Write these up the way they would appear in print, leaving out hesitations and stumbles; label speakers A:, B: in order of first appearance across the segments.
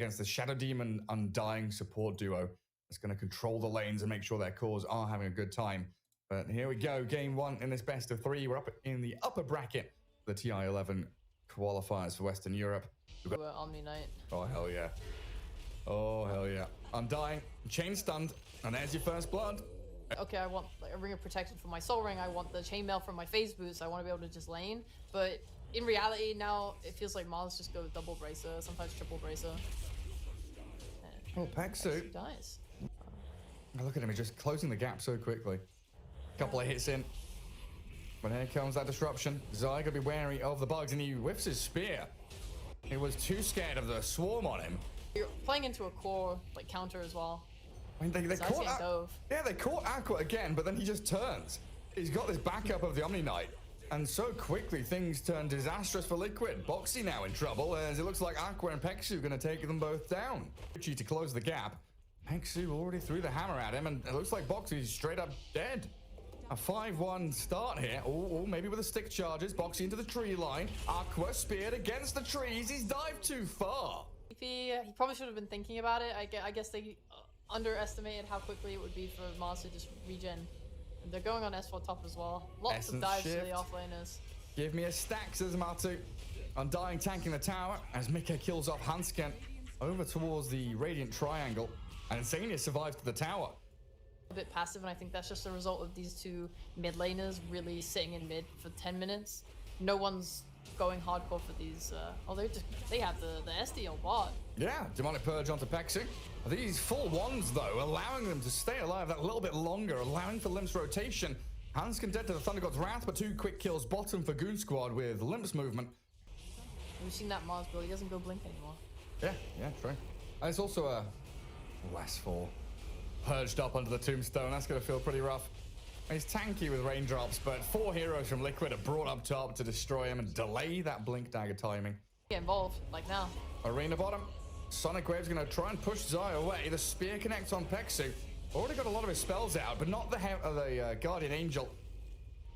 A: against the Shadow Demon Undying support duo that's going to control the lanes and make sure their cores are having a good time. But here we go, game one in this best of three. We're up in the upper bracket, the TI-11 qualifiers for Western Europe.
B: We're Omni Knight.
A: Oh, hell yeah. Oh, hell yeah. Undying, chain stunned, and there's your first blood.
B: Okay, I want like, a ring of protection for my soul ring. I want the chainmail from my phase boost. I want to be able to just lane. But in reality, now it feels like Mars just go double bracer, sometimes triple bracer.
A: Oh, Pexu
B: dies.
A: Oh, look at him, he's just closing the gap so quickly. Couple of hits in. But here comes that disruption. Zai gotta be wary of the bugs, and he whiffs his spear. He was too scared of the swarm on him.
B: You're playing into a core like counter as well.
A: I mean, they caught they caught Aqua again, but then he just turns. He's got this backup of the Omni Knight, and so quickly things turn disastrous for Liquid. Boxy now in trouble, as it looks like Aqua and Pexu are going to take them both down. To close the gap, Pexu already threw the hammer at him, and it looks like Boxy's straight up dead. A 5-1 start here. Oh, maybe with the stick charges. Boxy into the tree line. Aqua speared against the trees. He's dived too far.
B: He probably should have been thinking about it. I guess they underestimated how quickly it would be for Mars to just regen. And they're going on S4 top as well. Lots of dives to the offlaners.
A: Give me a stack, says Matu. Undying tanking the tower as Mika kills off Hansken over towards the Radiant Triangle. And Insania survives to the tower.
B: A bit passive, and I think that's just a result of these two mid laners really sitting in mid for 10 minutes. No one's going hardcore for these. They have the SD on bot.
A: Yeah, Demonic Purge onto Pexu. These full ones, though, allowing them to stay alive that little bit longer, allowing for Limp's rotation. Hansken dead to the Thunder God's Wrath, but 2 quick kills bottom for Goonsquad with Limp's movement.
B: We've seen that Mars build. He doesn't go blink anymore.
A: Yeah, true. And it's also a S4 purged up under the tombstone. That's going to feel pretty rough. He's tanky with raindrops, but 4 heroes from Liquid are brought up top to destroy him and delay that blink dagger timing.
B: Get involved, like now.
A: Arena bottom. Sonic Wave's going to try and push Zai away. The spear connects on Pexu. Already got a lot of his spells out, but not the Guardian Angel.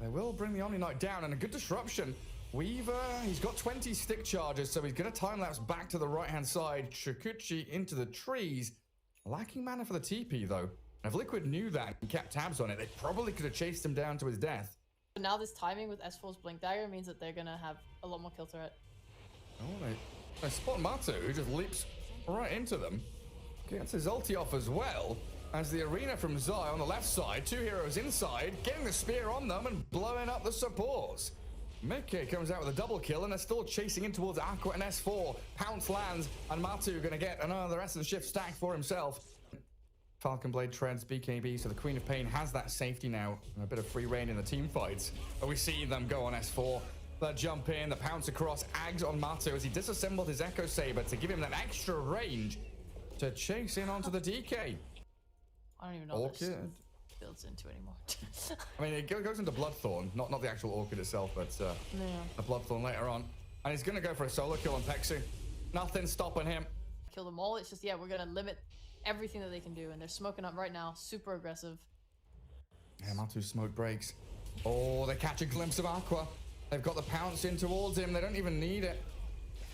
A: They will bring the Omni Knight down, and a good disruption. Weaver, he's got 20 stick charges, so he's going to time-lapse back to the right-hand side. Chikuchi into the trees. Lacking mana for the TP, though. And if Liquid knew that and kept tabs on it, they probably could have chased him down to his death.
B: But now this timing with S4's Blink Dagger means that they're going to have a lot more kill threat.
A: Oh, they spot Matu, who just leaps right into them. Gets his ulti off as well, as the arena from Zai on the left side, 2 heroes inside, getting the spear on them and blowing up the supports. Mickey comes out with a double kill, and they're still chasing in towards Aqua and S4. Pounce lands, and Matu going to get the rest of the shift stacked for himself. Falcon Blade treads BKB, so the Queen of Pain has that safety now, and a bit of free reign in the team fights. But we see them go on S4. They jump in, the pounce across, Ags on Matu as he disassembled his Echo Saber to give him that extra range to chase in onto the DK.
B: I don't even know what this builds into anymore.
A: I mean, it goes into Bloodthorn, not the actual Orchid itself, but a Bloodthorn later on. And he's going to go for a solo kill on Pexu. Nothing stopping him.
B: Kill them all. It's just, yeah, we're going to limit everything that they can do. And they're smoking up right now. Super aggressive.
A: Yeah, Matu's smoke breaks. Oh, they catch a glimpse of Aqua. They've got the pounce in towards him. They don't even need it.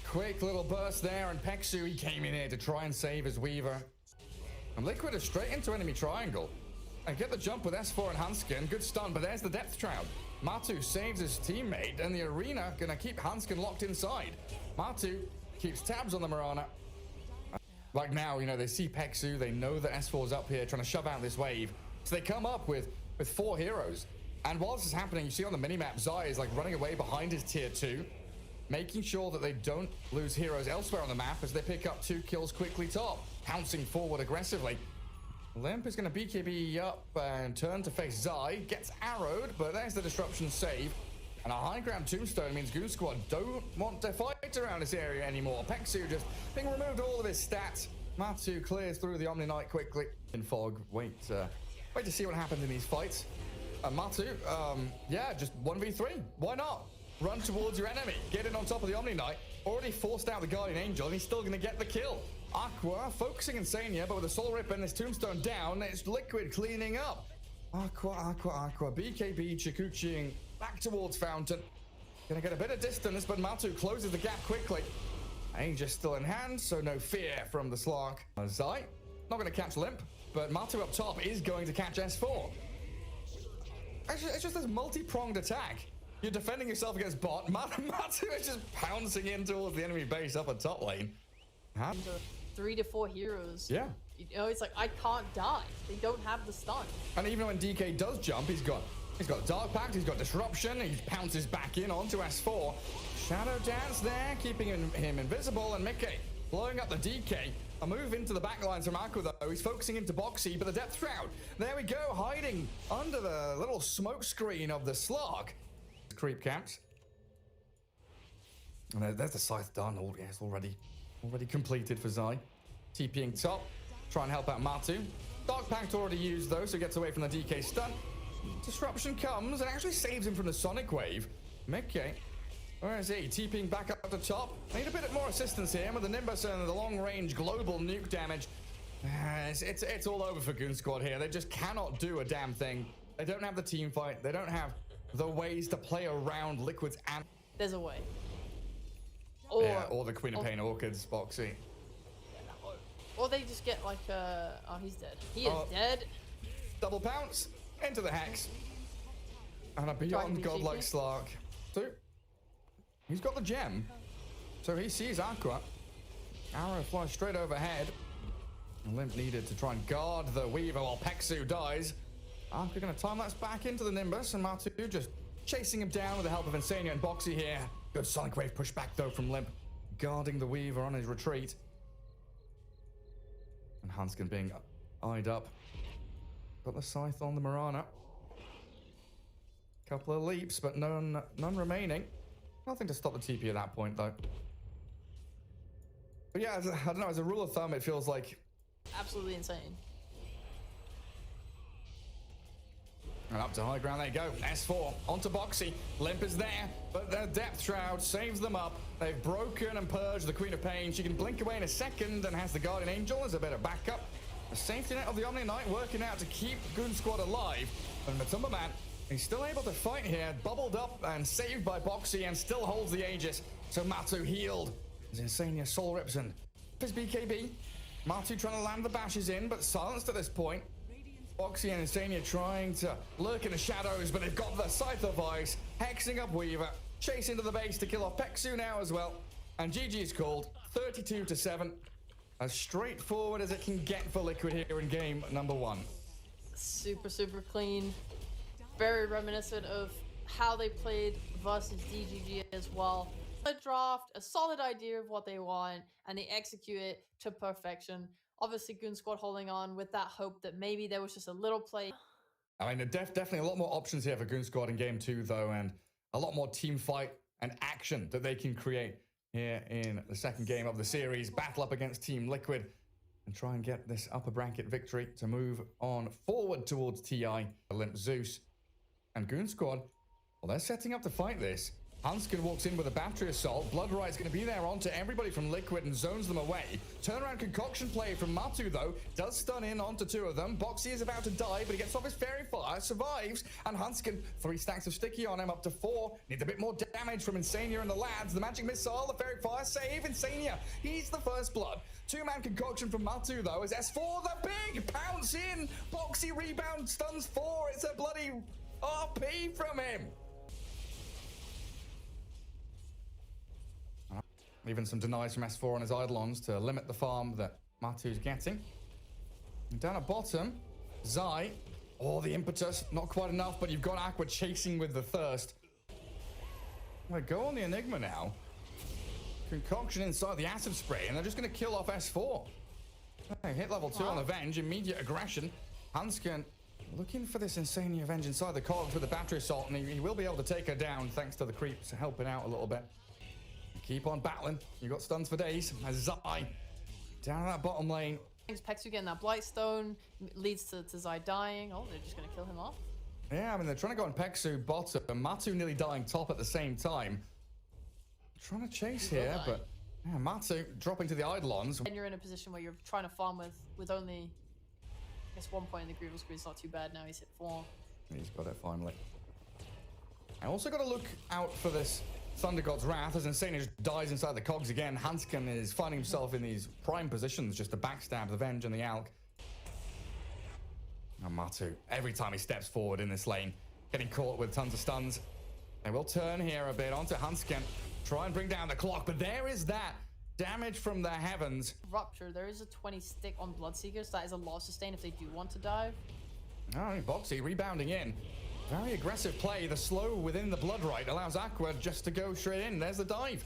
A: Quick little burst there, and Pexu, he came in here to try and save his Weaver. And Liquid is straight into enemy triangle. And get the jump with S4 and Hansken. Good stun, but there's the Depth Shroud. Matu saves his teammate, and the arena gonna keep Hansken locked inside. Matu keeps tabs on the Mirana. Like now, you know, they see Pexu, they know that S4's up here trying to shove out this wave. So they come up with 4 heroes. And while this is happening, you see on the minimap, Zai is like running away behind his tier 2, making sure that they don't lose heroes elsewhere on the map as they pick up 2 kills quickly top, pouncing forward aggressively. Limp is going to BKB up and turn to face Zai, gets arrowed, but there's the disruption save. And a high ground tombstone means Goonsquad don't want to fight around this area anymore. Pexu just being removed all of his stats. Matu clears through the Omni Knight quickly. In fog, wait to see what happens in these fights. Matu, yeah, just 1v3. Why not? Run towards your enemy, get in on top of the Omni Knight. Already forced out the Guardian Angel, and he's still going to get the kill. Aqua focusing Insania, but with a Soul Rip and this tombstone down, it's Liquid cleaning up. Aqua. BKB Chikuchiing back towards Fountain. Gonna get a bit of distance, but Matu closes the gap quickly. Aegis still in hand, so no fear from the Slark. Zai, not going to catch Limp, but Matu up top is going to catch S4. Actually, it's just this multi-pronged attack. You're defending yourself against bot. Matu is just pouncing in towards the enemy base up at top lane. Huh?
B: 3 to 4 heroes.
A: Yeah.
B: You know, it's like, I can't die. They don't have the stun.
A: And even when DK does jump, he's got Dark Pact, he's got Disruption, he pounces back in onto S4. Shadow Dance there, keeping him invisible, and Mickey blowing up the DK. A move into the backlines from Aqua though, he's focusing into Boxy, but the Depth Shroud, there we go, hiding under the little smoke screen of the Slark. Creep caps. And there's the Scythe done, oh yeah, it's already completed for Zai. TPing top, try and help out Matu. Dark Pact already used though, so gets away from the DK stun. Disruption comes and actually saves him from the Sonic Wave. Mickey, where is he? TPing back up the top. Need a bit more assistance here with the Nimbus and the long-range global nuke damage. It's all over for Goonsquad here. They just cannot do a damn thing. They don't have the team fight. They don't have the ways to play around Liquid's and...
B: There's a way.
A: Or the Queen of Pain Orchids, Boxy.
B: Or they just get like oh, he's dead. He is dead.
A: Double pounce into the Hex. And a beyond godlike Slark. So, he's got the gem. So he sees Aqua. Arrow flies straight overhead. And Limp needed to try and guard the Weaver while Peksu dies. Aqua going to time lapse back into the Nimbus, and Matu just chasing him down with the help of Insania and Boxy here. Good Sonic Wave pushback though from Limp, guarding the Weaver on his retreat. And Hanskin being eyed up. Got the Scythe on the Mirana. Couple of leaps, but none remaining. Nothing to stop the TP at that point though. But yeah, I don't know, as a rule of thumb, it feels like...
B: absolutely insane.
A: And up to high ground they go. S4 onto Boxy. Limp is there, but the Depth Shroud saves them up. They've broken and purged the Queen of Pain. She can blink away in a second and has the Guardian Angel as a bit of backup. The safety net of the Omni Knight working out to keep Goonsquad alive. And Matumba Man, he's still able to fight here. Bubbled up and saved by Boxy and still holds the Aegis. So Matu healed. As Insania Soul Rips and his BKB. Matu trying to land the bashes in, but silenced at this point. Boxy and Insania trying to lurk in the shadows, but they've got the Scythe of Ice, hexing up Weaver, chasing to the base to kill off Peksu now as well. And GG is called 32-7. As straightforward as it can get for Liquid here in game number 1.
B: Super clean. Very reminiscent of how they played versus DGG as well. A draft, a solid idea of what they want, and they execute it to perfection. Obviously, Goonsquad holding on with that hope that maybe there was just a little play.
A: I mean, definitely a lot more options here for Goonsquad in game 2, though, and a lot more team fight and action that they can create here in the second game of the series. Battle up against Team Liquid and try and get this upper bracket victory to move on forward towards TI, Limp Zeus, and Goonsquad. Well, they're setting up to fight this. Hanskin walks in with a battery assault. Blood Riot's going to be there onto everybody from Liquid and zones them away. Turnaround concoction play from Matu, though, does stun in onto 2 of them. Boxy is about to die, but he gets off his fairy fire, survives, and Hanskin, 3 stacks of sticky on him, up to 4. Needs a bit more damage from Insania and the lads. The magic missile, the fairy fire, save Insania. He's the first blood. 2-man concoction from Matu, though, as S4, the big pounce in. Boxy rebound, stuns 4. It's a bloody RP from him. Even some denies from S4 on his Eidolons to limit the farm that Matu's getting. And down at bottom, Zai. Oh, the impetus. Not quite enough, but you've got Aqua chasing with the thirst. Well, go on the Enigma now. Concoction inside the acid spray, and they're just going to kill off S4. Okay, hit level 2 on Avenge. Immediate aggression. Hanskin looking for this Insania Avenge inside the cog for the battery assault, and he will be able to take her down thanks to the creeps helping out a little bit. Keep on battling. You got stuns for days. As Zai down that bottom lane.
B: Peksu getting that Blightstone leads to Zai dying. Oh, they're just going to kill him off.
A: Yeah, I mean, they're trying to go on Peksu bottom, and Matu nearly dying top at the same time. Trying to chase here, but yeah, Matu dropping to the Eidolons.
B: And you're in a position where you're trying to farm with only, I guess, 1 point in the Groovil Screen. It's not too bad now. He's hit 4.
A: He's got it finally. I also got to look out for this Thunder God's Wrath as Insania just dies inside the cogs again. Hanskin is finding himself in these prime positions just to backstab the Venge and the Alk. And Matu, every time he steps forward in this lane, getting caught with tons of stuns. They will turn here a bit onto Hanskin, try and bring down the clock, but there is that damage from the heavens.
B: Rupture, there is a 20 stick on Bloodseekers. That is a lot of sustain if they do want to dive.
A: Oh, Boxy rebounding in. Very aggressive play. The slow within the blood right allows Aqua just to go straight in. There's the dive.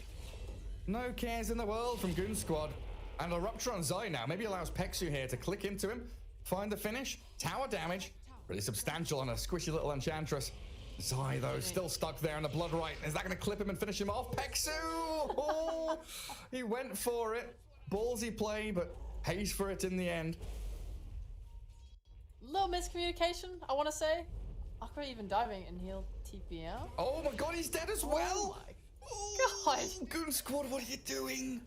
A: No cares in the world from Goonsquad. And a Rupture on Zai now. Maybe allows Pexu here to click into him, find the finish. Tower damage. Really substantial on a squishy little Enchantress. Zai, though, still stuck there in the blood right. Is that going to clip him and finish him off? Pexu! Oh, he went for it. Ballsy play, but pays for it in the end.
B: Little miscommunication, I want to say. Aqua even diving and he'll TP out.
A: Oh my god, he's dead as well!
B: Oh my god!
A: Goonsquad, what are you doing?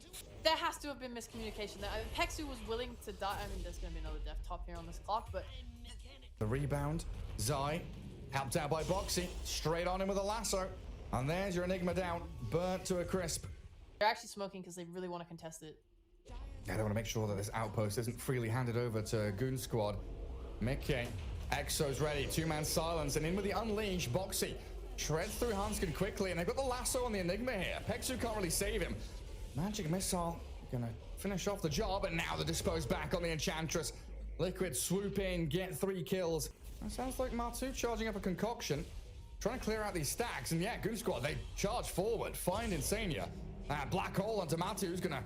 B: There has to have been miscommunication there. I mean, Pexu was willing to die. I mean, there's going to be another death top here on this clock, but...
A: The rebound. Zai, helped out by Boxy. Straight on him with a lasso. And there's your Enigma down. Burnt to a crisp.
B: They're actually smoking because they really want to contest it.
A: Yeah, they want to make sure that this outpost isn't freely handed over to Goonsquad. Mickey. Exo's ready. Two-man silence. And in with the Unleash. Boxy shreds through Hanskin quickly. And they've got the lasso on the Enigma here. Pexu can't really save him. Magic Missile gonna finish off the job. And now the Dispose back on the Enchantress. Liquid swoop in, get 3 kills. That sounds like Matu charging up a concoction. Trying to clear out these stacks. And yeah, Goonsquad, they charge forward. Find Insania. Black hole onto Matu, who's gonna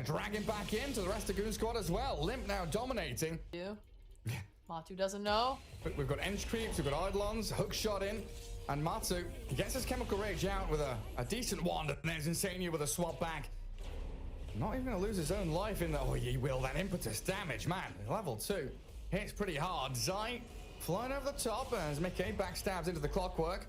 A: drag him back into the rest of Goonsquad as well. Limp now dominating.
B: Matu doesn't know.
A: We've got Ench Creeps, we've got Eidolons, hook shot in, and Matu gets his Chemical Rage out with a decent wand, and there's Insania with a swap back. Not even gonna lose his own life in the, oh he will, that impetus damage, man. Level 2, hits pretty hard. Zai flying over the top as Mickey backstabs into the clockwork.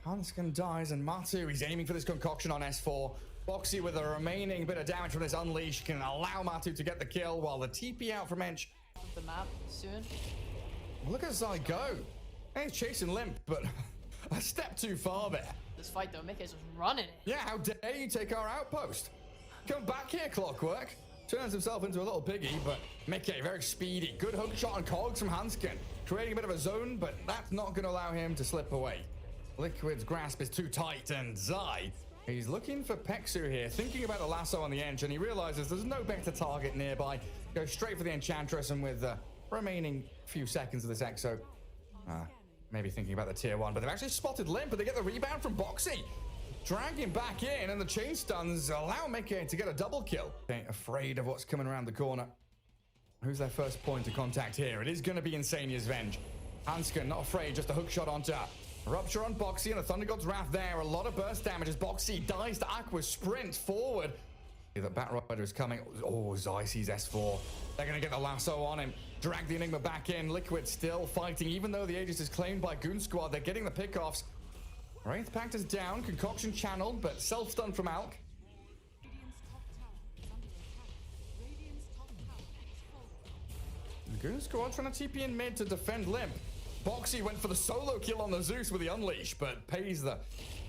A: Hanskin dies, and Matu, he's aiming for this concoction on S4. Boxy with the remaining bit of damage from this Unleash can allow Matu to get the kill, while the TP out from Ench.
B: The map soon.
A: Look at Zai go. He's chasing Limp, but a step too far there.
B: This fight though, Mickey's just running it.
A: Yeah, how dare you take our outpost? Come back here, Clockwork. Turns himself into a little piggy, but Mickey, very speedy. Good hook shot on cogs from Hanskin, creating a bit of a zone, but that's not going to allow him to slip away. Liquid's grasp is too tight, and Zai, he's looking for Pexu here, thinking about the lasso on the Ench, and he realizes there's no better target nearby. Goes straight for the Enchantress, and with the remaining few seconds of this Exo, maybe thinking about the tier 1, but they've actually spotted Limp, but they get the rebound from Boxy. Drag him back in, and the chain stuns allow Mickey to get a double kill. Ain't afraid of what's coming around the corner. Who's their first point of contact here? It is going to be Insania's Venge. Hanskin, not afraid, just a hook shot onto her. Rupture on Boxy and a Thunder God's Wrath there. A lot of burst damage as Boxy dies to Aqua, sprint forward. The Batrider is coming. Oh, Zai sees S4. They're going to get the lasso on him. Drag the Enigma back in. Liquid still fighting. Even though the Aegis is claimed by Goonsquad, they're getting the pickoffs. Wraith Pact is down. Concoction channeled, but self-stun from Alk. Goonsquad trying to TP in mid to defend Limp. Boxy went for the solo kill on the Zeus with the Unleash, but pays the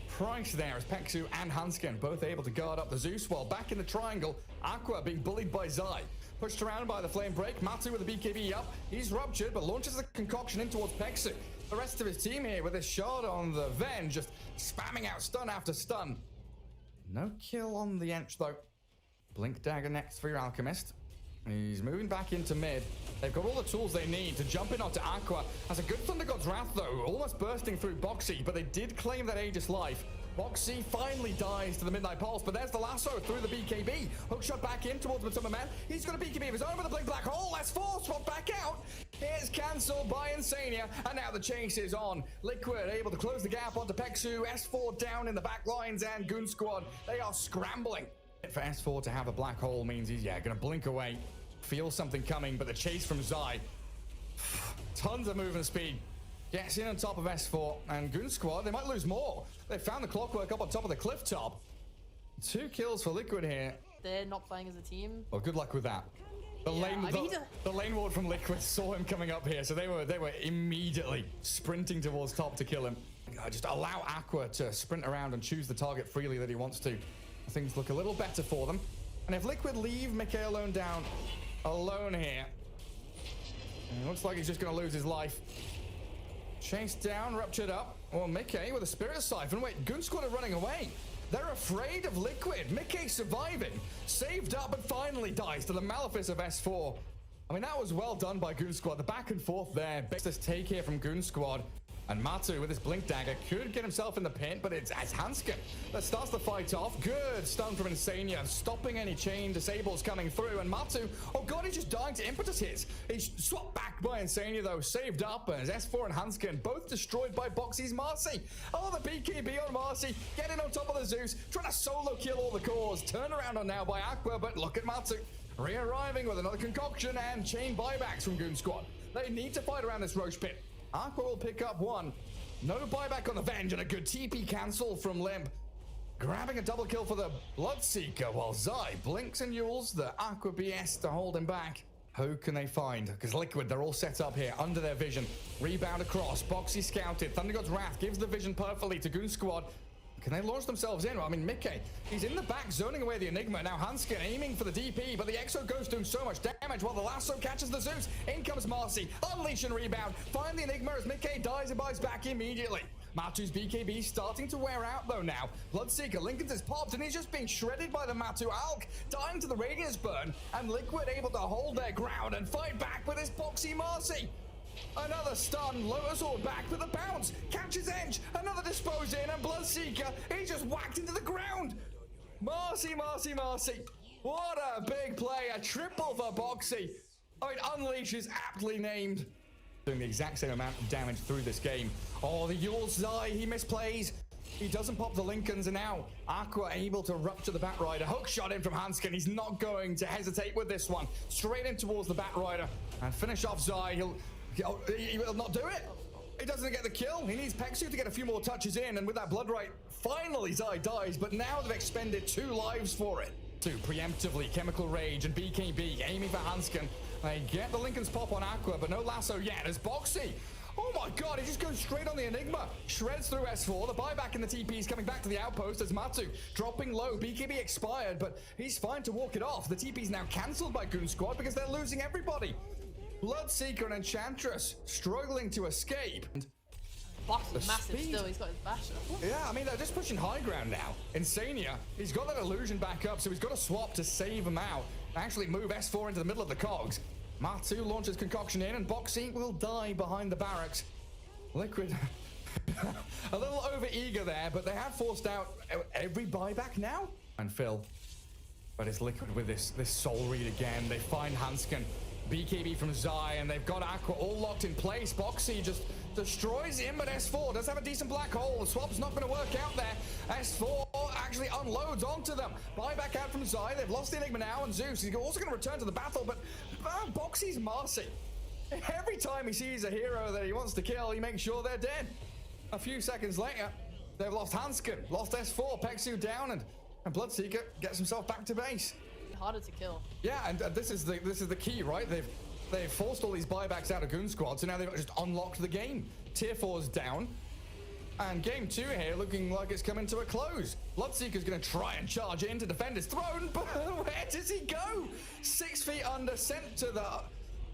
A: price there as Pexu and Hanskin both able to guard up the Zeus, while back in the triangle, Aqua being bullied by Zai. Pushed around by the flame break. Matu with the BKB up. He's ruptured, but launches the concoction in towards Pexu. The rest of his team here with a shot on the Ven, just spamming out stun after stun. No kill on the Ench though. Blink Dagger next for your Alchemist. He's moving back into mid. They've got all the tools they need to jump in onto Aqua. Has a good Thunder God's Wrath though, almost bursting through Boxy, but they did claim that Aegis life. Boxy finally dies to the Midnight Pulse, but there's the lasso through the BKB. Hookshot back in towards Matuma Man. He's got a BKB of his own with the Blink Black Hole. S4 swap back out. It's cancelled by Insania, and now the chase is on. Liquid able to close the gap onto Pexu. S4 down in the back lines, and Goonsquad, they are scrambling. For S4 to have a black hole means he's, going to blink away. Feel something coming, but the chase from Zai, tons of movement speed, gets in on top of S4, and Goonsquad, they might lose more. They found the clockwork up on top of the cliff top. 2 kills for Liquid here.
B: They're not playing as a team.
A: Well, good luck with that. The lane ward from Liquid saw him coming up here, so they were immediately sprinting towards top to kill him. just allow Aqua to sprint around and choose the target freely that he wants to. Things look a little better for them. And if Liquid leave Mickey alone here, it looks like he's just going to lose his life. Chased down, ruptured up. Well, Mickey with a Spirit Siphon. Wait, Goonsquad are running away. They're afraid of Liquid. Mickey surviving. Saved up and finally dies to the Malefice of S4. I mean, that was well done by Goonsquad. The back and forth there. This take here from Goonsquad. And Matu with his Blink Dagger could get himself in the pin, but it's Hanskin that starts the fight off. Good stun from Insania, stopping any chain disables coming through. And Matu, oh god, he's just dying to impetus hits. He's swapped back by Insania though, saved up as S4 and Hanskin both destroyed by Boxy's Marcy. Oh, the BKB on Marcy, getting on top of the Zeus, trying to solo kill all the cores. Turn around on now by Aqua, but look at Matu. Re-arriving with another concoction and chain buybacks from Goonsquad. They need to fight around this Roche pit. Aqua will pick up one. No buyback on the Venge and a good TP cancel from Limp. Grabbing a double kill for the Bloodseeker while Zai blinks and yules the Aqua BS to hold him back. Who can they find? Because Liquid, they're all set up here under their vision. Rebound across. Boxy scouted. Thunder God's Wrath gives the vision perfectly to Goonsquad. Can they launch themselves in? I mean, Mickey, he's in the back zoning away the Enigma. Now Hanskin aiming for the DP, but the Exo Ghost doing so much damage while the Lasso catches the Zeus. In comes Marcy. Unleash and rebound. Find the Enigma as Mickey dies and buys back immediately. Matu's BKB starting to wear out though now. Bloodseeker, Lincoln's is popped and he's just being shredded by the Matu Alk. Dying to the Radiance Burn and Liquid able to hold their ground and fight back with his Boxy Marcy. Another stun, Lotus Orb back with a bounce, catches Edge, another dispose in, and Bloodseeker, he's just whacked into the ground. Marcy. What a big play, a triple for Boxy. I mean, Unleash is aptly named. Doing the exact same amount of damage through this game. Oh, the Yule's Zai, he misplays. He doesn't pop the Lincolns, and now Aqua able to rupture the Batrider. Hook shot in from Hanskin. He's not going to hesitate with this one. Straight in towards the Batrider and finish off Zai. He will not do it. He doesn't get the kill. He needs Pexu to get a few more touches in, and with that blood right, finally Zai dies, but now they've expended 2 lives for it. Preemptively, Chemical Rage and BKB aiming for Hanskin. They get the Lincoln's pop on Aqua, but no lasso yet as Boxy. Oh my god, he just goes straight on the Enigma. Shreds through S4. The buyback in the TP is coming back to the outpost as Matu dropping low. BKB expired, but he's fine to walk it off. The TP is now cancelled by Goonsquad because they're losing everybody. Bloodseeker and Enchantress struggling to escape.
B: Boxy's massive still, he's got his basher.
A: Yeah, I mean, they're just pushing high ground now. Insania, he's got that illusion back up, so he's got to swap to save him out. Actually move S4 into the middle of the cogs. Matu launches concoction in, and Boxy will die behind the barracks. Liquid, a little over-eager there, but they have forced out every buyback now. And Phil, but it's Liquid with this soul read again. They find Hanskin. BKB from Zai, and they've got Aqua all locked in place. Boxy just destroys him, but S4 does have a decent black hole. The swap's not going to work out there. S4 actually unloads onto them. Buyback out from Zai. They've lost the Enigma now, and Zeus is also going to return to the battle, but Boxy's Marcy. Every time he sees a hero that he wants to kill, he makes sure they're dead. A few seconds later, they've lost Hanskin, lost S4, Pexu down, and Bloodseeker gets himself back to base.
B: Harder to kill. Yeah,
A: and this is the key, right? They've forced all these buybacks out of Goonsquad, so now they've just unlocked the game. Tier 4's down, and game 2 here looking like it's coming to a close. Bloodseeker's going to try and charge in to defend his throne, but where does he go? 6 feet under, sent to the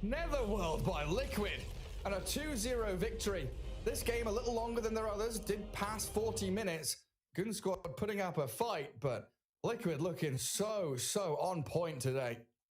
A: netherworld by Liquid, and a 2-0 victory. This game a little longer than their others, did pass 40 minutes. Goonsquad putting up a fight, but Liquid looking so on point today.